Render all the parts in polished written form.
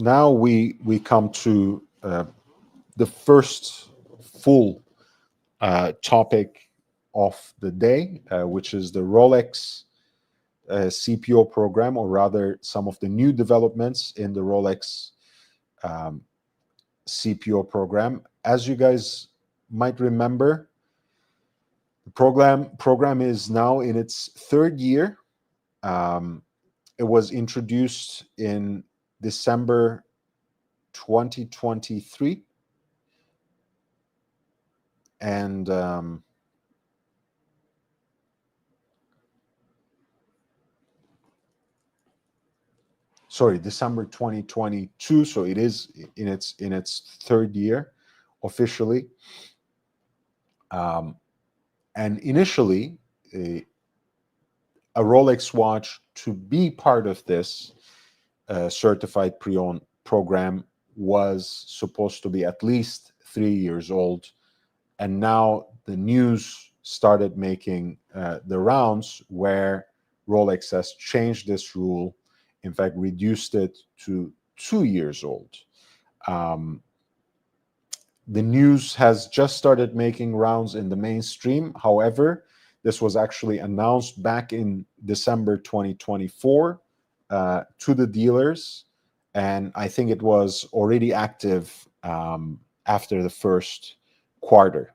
now we come to the first full topic of the day, which is the Rolex CPO program, or rather some of the new developments in the Rolex CPO program. As you guys might remember, the program is now in its third year. It was introduced in December 2023, and December 2022. So it is in its third year officially. And initially, a Rolex watch to be part of this certified pre-owned program was supposed to be at least 3 years old, and now the news started making the rounds where Rolex has changed this rule, in fact reduced it to 2 years old. The news has just started making rounds in the mainstream. However, this was actually announced back in December 2024 to the dealers, and I think it was already active after the first quarter,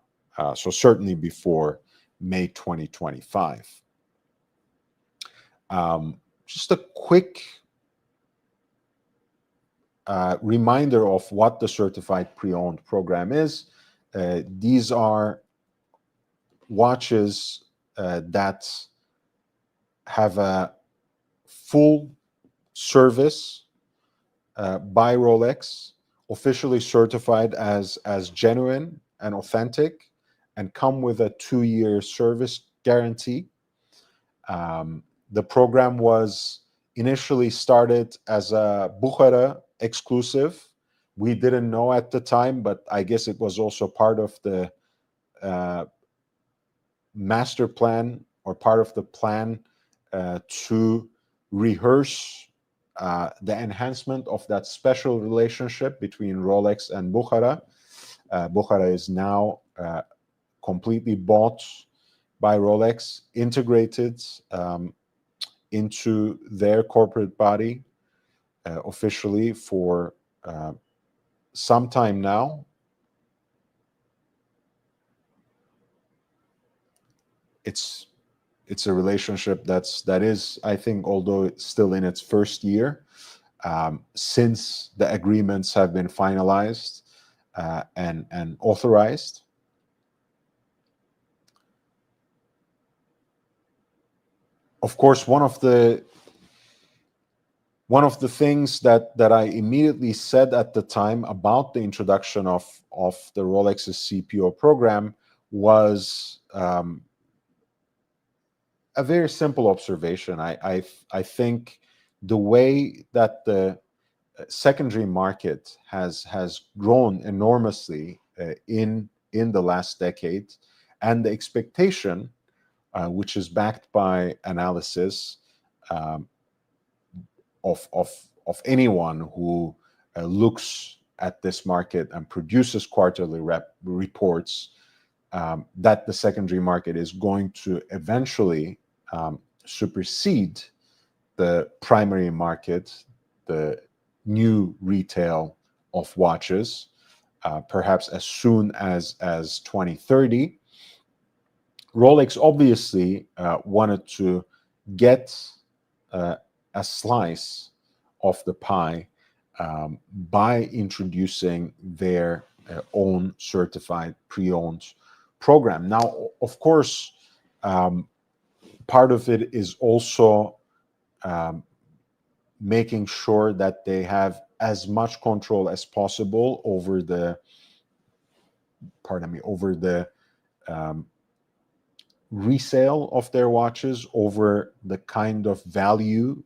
so certainly before May 2025. Just a quick reminder of what the certified pre-owned program is. These are watches that have a full service by Rolex, officially certified as genuine and authentic, and come with a 2-year service guarantee. The program was initially started as a Bukhara exclusive. We didn't know at the time, but I guess it was also part of the master plan, or part of the plan to rehearse the enhancement of that special relationship between Rolex and Bukhara. Bukhara is now completely bought by Rolex, integrated into their corporate body officially for some time now. It's a relationship that is, I think, although it's still in its first year, since the agreements have been finalized and authorized. Of course, one of the things that I immediately said at the time about the introduction of the Rolex's CPO program was a very simple observation. I think the way that the secondary market has grown enormously in the last decade, and the expectation, which is backed by analysis of anyone who looks at this market and produces quarterly reports, that the secondary market is going to eventually supersede the primary market, the new retail of watches, perhaps as soon as 2030. Rolex obviously wanted to get a slice of the pie by introducing their own certified pre-owned program. Now, of course, part of it is also making sure that they have as much control as possible over the resale of their watches, over the kind of value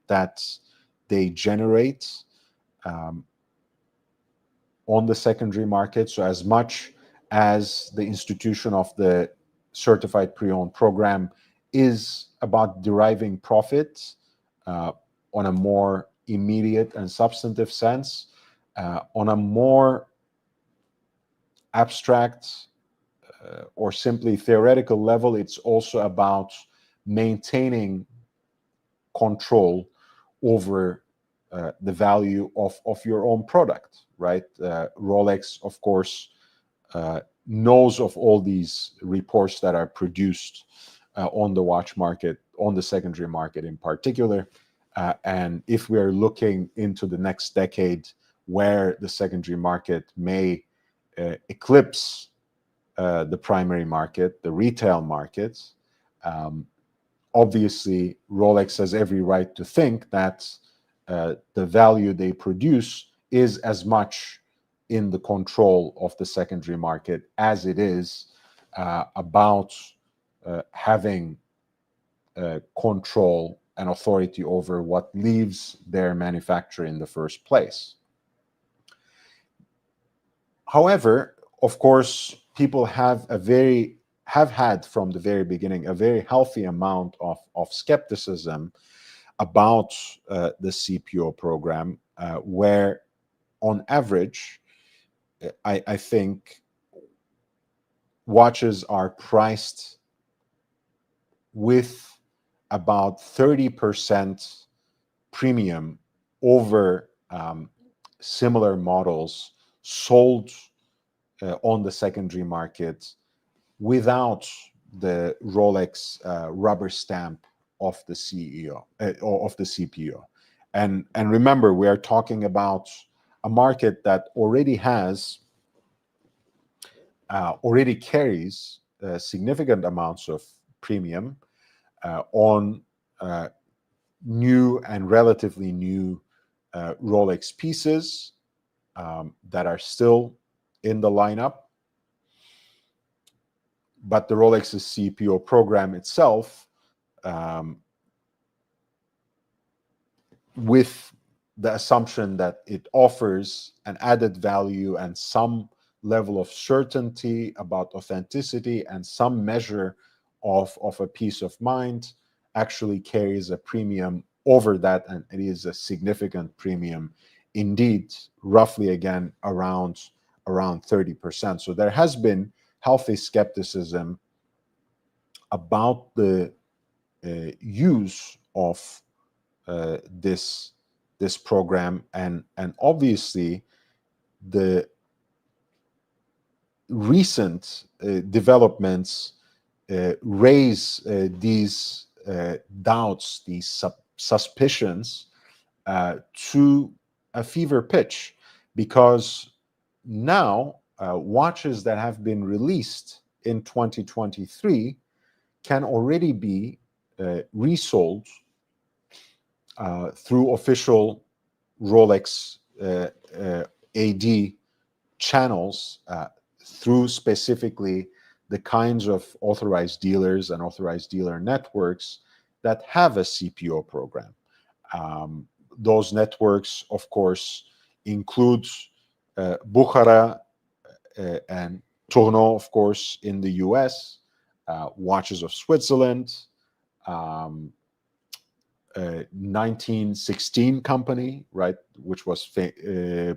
that they generate on the secondary market. So as much as the institution of the certified pre-owned program is about deriving profit on a more immediate and substantive sense. On a more abstract or simply theoretical level, it's also about maintaining control over the value of your own product, right? Rolex, of course, knows of all these reports that are produced on the watch market, on the secondary market in particular. And if we are looking into the next decade where the secondary market may eclipse the primary market, the retail market, obviously Rolex has every right to think that the value they produce is as much in the control of the secondary market as it is about having control and authority over what leaves their manufacturer in the first place. However, of course, people have had from the very beginning a very healthy amount of skepticism about the CPO program, where on average, I think watches are priced with about 30% premium over similar models sold on the secondary market without the Rolex rubber stamp of the CEO or of the CPO. And remember, we are talking about a market that already carries significant amounts of premium on new and relatively new Rolex pieces that are still in the lineup. But the Rolex's CPO program itself, with the assumption that it offers an added value and some level of certainty about authenticity and some measure of a peace of mind, actually carries a premium over that, and it is a significant premium indeed, roughly again around 30%. So there has been healthy skepticism about the use of this program, and obviously the recent developments raise these doubts, these suspicions to a fever pitch, because now watches that have been released in 2023 can already be resold through official Rolex AD channels, through specifically the kinds of authorized dealers and authorized dealer networks that have a CPO program. Those networks, of course, include Bukhara and Tournon, of course, in the US, Watches of Switzerland, 1916 company, right, which was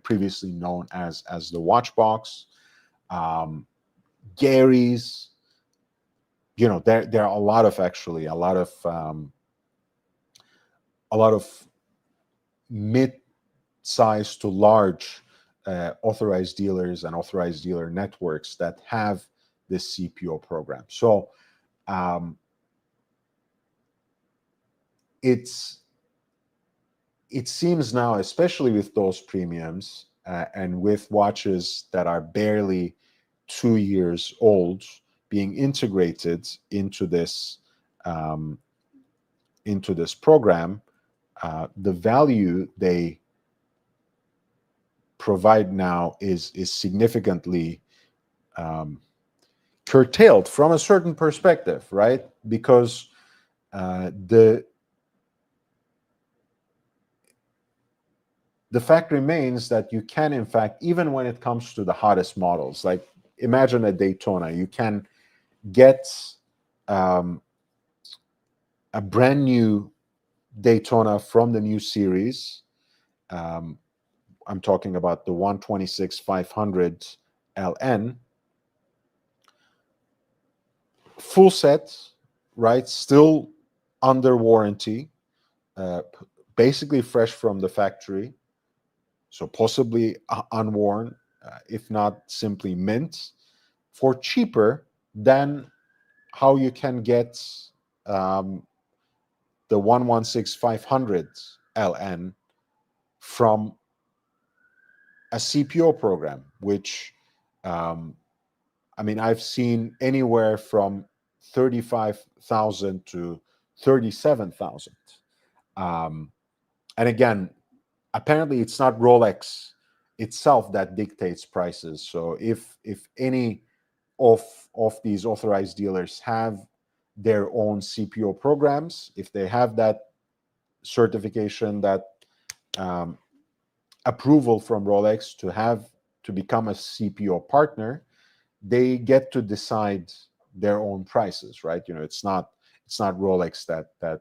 previously known as the Watchbox, Gary's. You know, there are a lot of mid-size to large authorized dealers and authorized dealer networks that have this CPO program. So it seems now, especially with those premiums and with watches that are barely 2 years old, being integrated into this program, the value they provide now is significantly curtailed from a certain perspective, right? Because the fact remains that you can, in fact, even when it comes to the hottest models, like imagine a Daytona, you can get a brand new Daytona from the new series Um, I'm talking about the 126-500 LN, full set, right? Still under warranty, basically fresh from the factory, so possibly unworn, if not simply mint, for cheaper than how you can get um, the 116-500 LN from a CPO program, which um, I mean, I've seen anywhere from 35,000 to 37,000. Um, and again, apparently it's not Rolex itself that dictates prices. So if any of these authorized dealers have their own CPO programs, if they have that certification, that um, approval from Rolex to become a CPO partner, they get to decide their own prices, right? You know, it's not Rolex that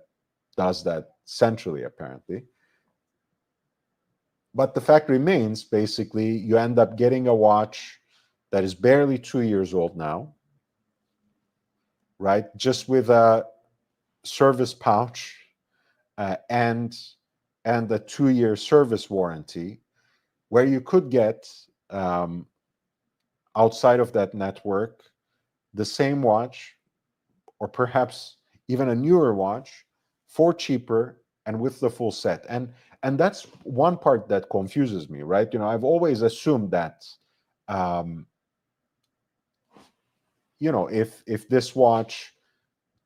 does that centrally, apparently. But the fact remains, basically, you end up getting a watch that is barely 2 years old now, right? Just with a service pouch and a 2-year service warranty, where you could get um, outside of that network the same watch, or perhaps even a newer watch, for cheaper and with the full set. And that's one part that confuses me, right? You know, I've always assumed that um, you know, if this watch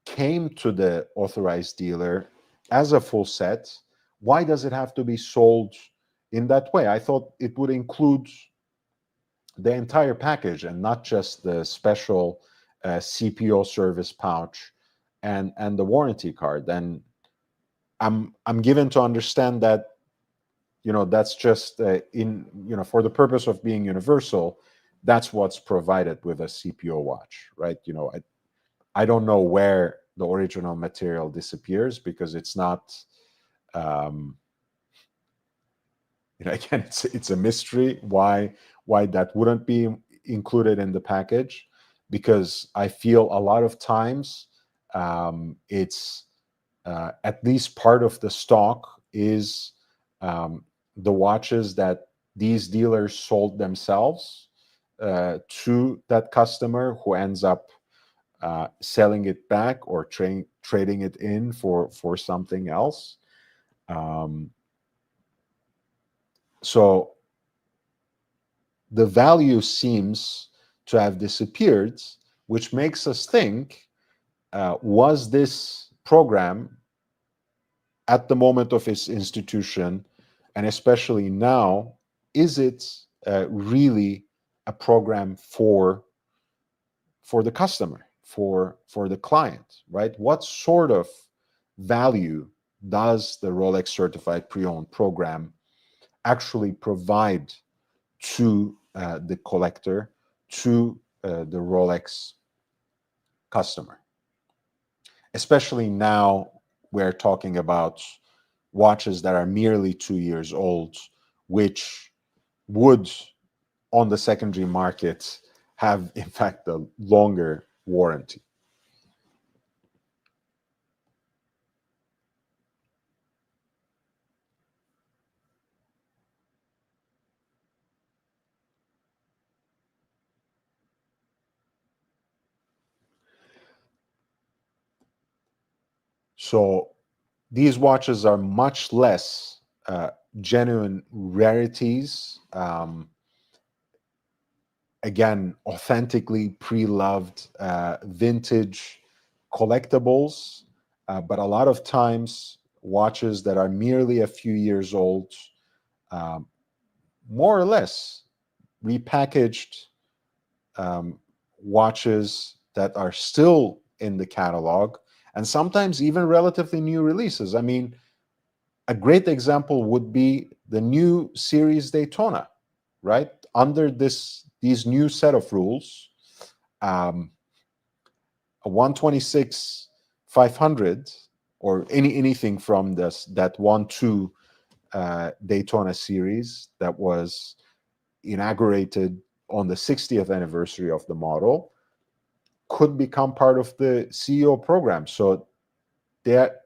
came to the authorized dealer as a full set, why does it have to be sold in that way? I thought it would include the entire package and not just the special CPO service pouch and the warranty card. And I'm given to understand that, you know, that's just in, you know, for the purpose of being universal, that's what's provided with a CPO watch, right? You know, I don't know where the original material disappears, because it's not um, you know, again, it's a mystery why that wouldn't be included in the package, because I feel a lot of times it's at least part of the stock is the watches that these dealers sold themselves to that customer, who ends up selling it back or trading it in for something else. Um, so the value seems to have disappeared, which makes us think, was this program at the moment of its institution, and especially now, is it really a program for the customer, for the client, right? What sort of value does the Rolex Certified Pre-Owned program actually provide to the collector, to the Rolex customer? Especially now, we're talking about watches that are merely 2 years old, which would, on the secondary market, have, in fact, a longer warranty. So these watches are much less genuine rarities. Again, authentically pre-loved vintage collectibles, but a lot of times watches that are merely a few years old, um, more or less repackaged watches that are still in the catalog, and sometimes even relatively new releases. I mean, a great example would be the new series Daytona, right? Under these new set of rules, um, a 126 500, or anything from this that 1-2 Daytona series that was inaugurated on the 60th anniversary of the model could become part of the CEO program. So that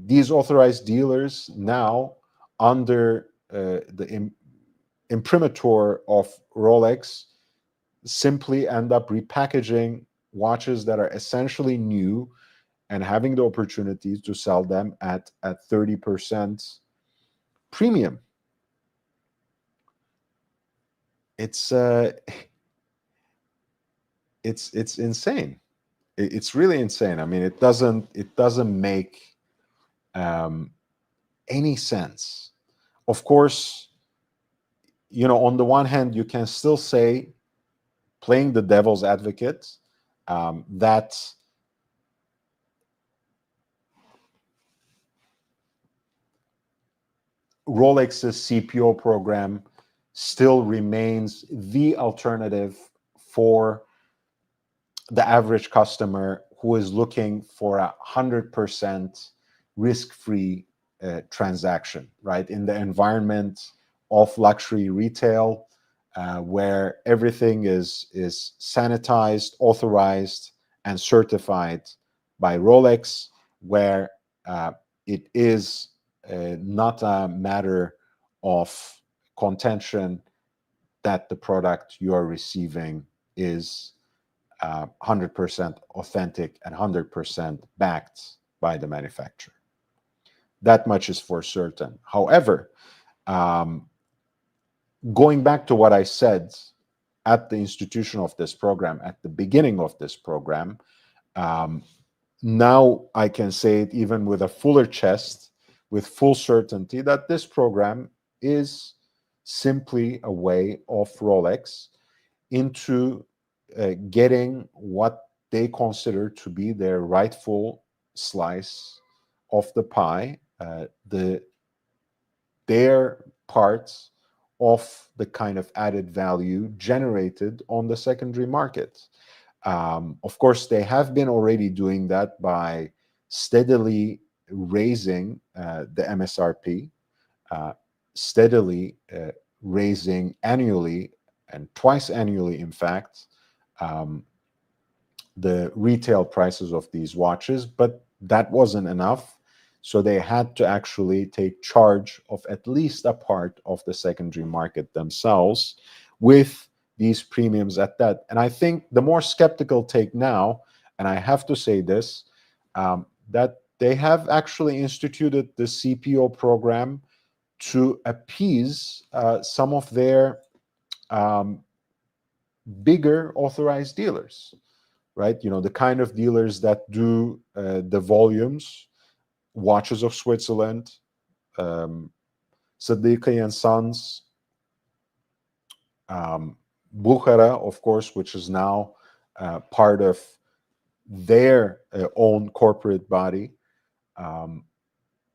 these authorized dealers now, under the imprimatur of Rolex, simply end up repackaging watches that are essentially new and having the opportunity to sell them at 30% premium. It's it's insane. It's really insane. I mean, it doesn't make um, any sense. Of course, on the one hand, you can still say, playing the devil's advocate, that Rolex's CPO program still remains the alternative for the average customer who is looking for 100% risk-free transaction, right? In the environment of luxury retail, where everything is sanitized, authorized, and certified by Rolex, where it is not a matter of contention that the product you are receiving is 100% authentic and 100% backed by the manufacturer. That much is for certain. However, um, going back to what I said at the institution of this program, at the beginning of this program, um, now I can say it even with a fuller chest, with full certainty, that this program is simply a way of Rolex into getting what they consider to be their rightful slice of the pie, their parts of the kind of added value generated on the secondary market. Of course, they have been already doing that by steadily raising the MSRP, steadily raising annually and twice annually, in fact, um, the retail prices of these watches, but that wasn't enough. So they had to actually take charge of at least a part of the secondary market themselves with these premiums at that. And I think the more skeptical take now, and I have to say this, that they have actually instituted the CPO program to appease some of their um, bigger authorized dealers, right? The kind of dealers that do the volumes, Watches of Switzerland, um, Sadiqi and Sons, Bukhara, of course, which is now part of their own corporate body. Um,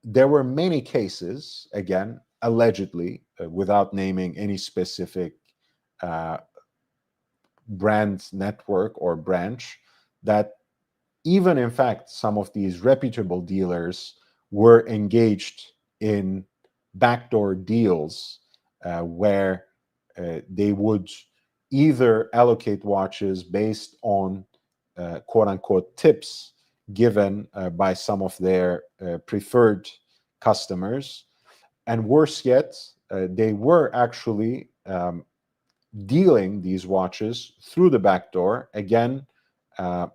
there were many cases, again, allegedly, without naming any specific uh, brand network or branch, that even in fact some of these reputable dealers were engaged in backdoor deals where they would either allocate watches based on quote unquote tips given by some of their preferred customers. And worse yet, they were actually dealing these watches through the back door, again, uh,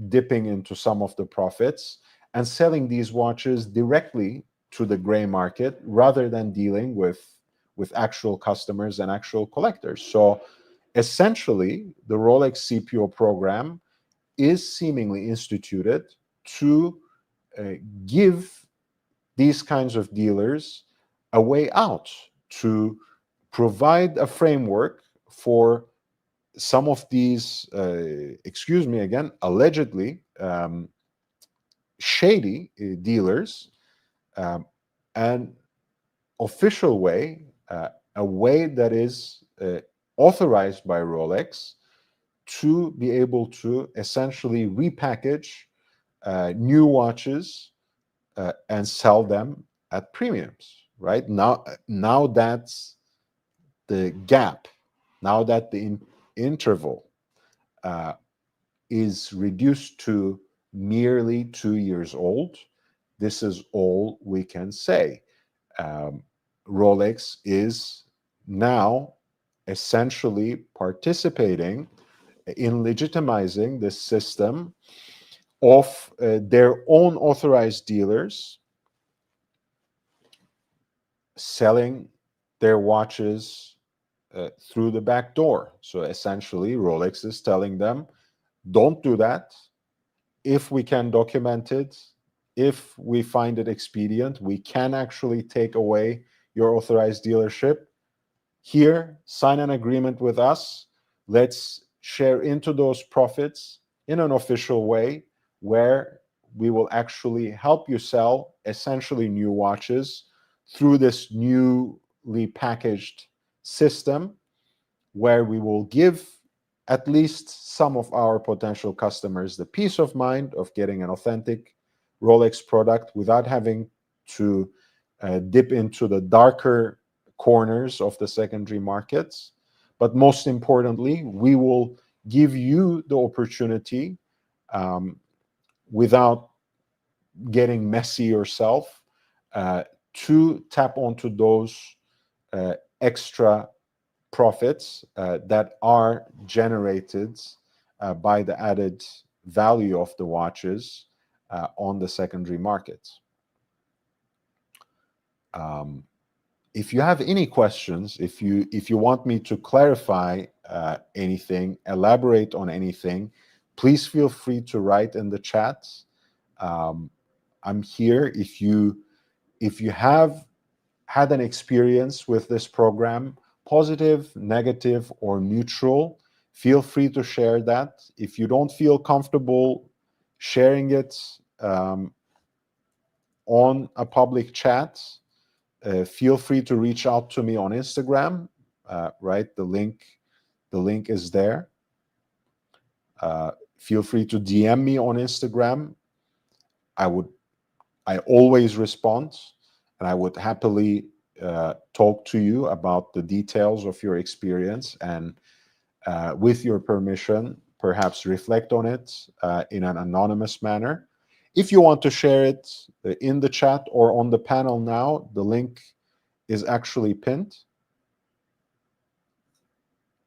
dipping into some of the profits and selling these watches directly to the gray market rather than dealing with actual customers and actual collectors. So essentially, the Rolex CPO program is seemingly instituted to uh, give these kinds of dealers a way out, to provide a framework for some of these, excuse me again, allegedly shady dealers, um, an official way, a way that is authorized by Rolex to be able to essentially repackage new watches and sell them at premiums, right? Now that's the gap. Now that the interval uh, is reduced to merely 2 years old, this is all we can say. Um, Rolex is now essentially participating in legitimizing this system of their own authorized dealers selling their watches through the back door. So essentially, Rolex is telling them, don't do that. If we can document it, if we find it expedient, we can actually take away your authorized dealership. Here, sign an agreement with us. Let's share into those profits in an official way where we will actually help you sell essentially new watches through this newly packaged system, where we will give at least some of our potential customers the peace of mind of getting an authentic Rolex product without having to dip into the darker corners of the secondary markets. But most importantly, we will give you the opportunity, um, without getting messy yourself, to tap onto those extra profits that are generated by the added value of the watches on the secondary markets. Um, if you have any questions, if you want me to clarify anything, elaborate on anything, please feel free to write in the chat. Um, I'm here. If you have had an experience with this program, positive, negative, or neutral, feel free to share that. If you don't feel comfortable sharing it on a public chat, feel free to reach out to me on Instagram. Right, the link is there. Feel free to DM me on Instagram. I always respond, and I would happily talk to you about the details of your experience, and with your permission, perhaps reflect on it in an anonymous manner. If you want to share it in the chat or on the panel now, the link is actually pinned.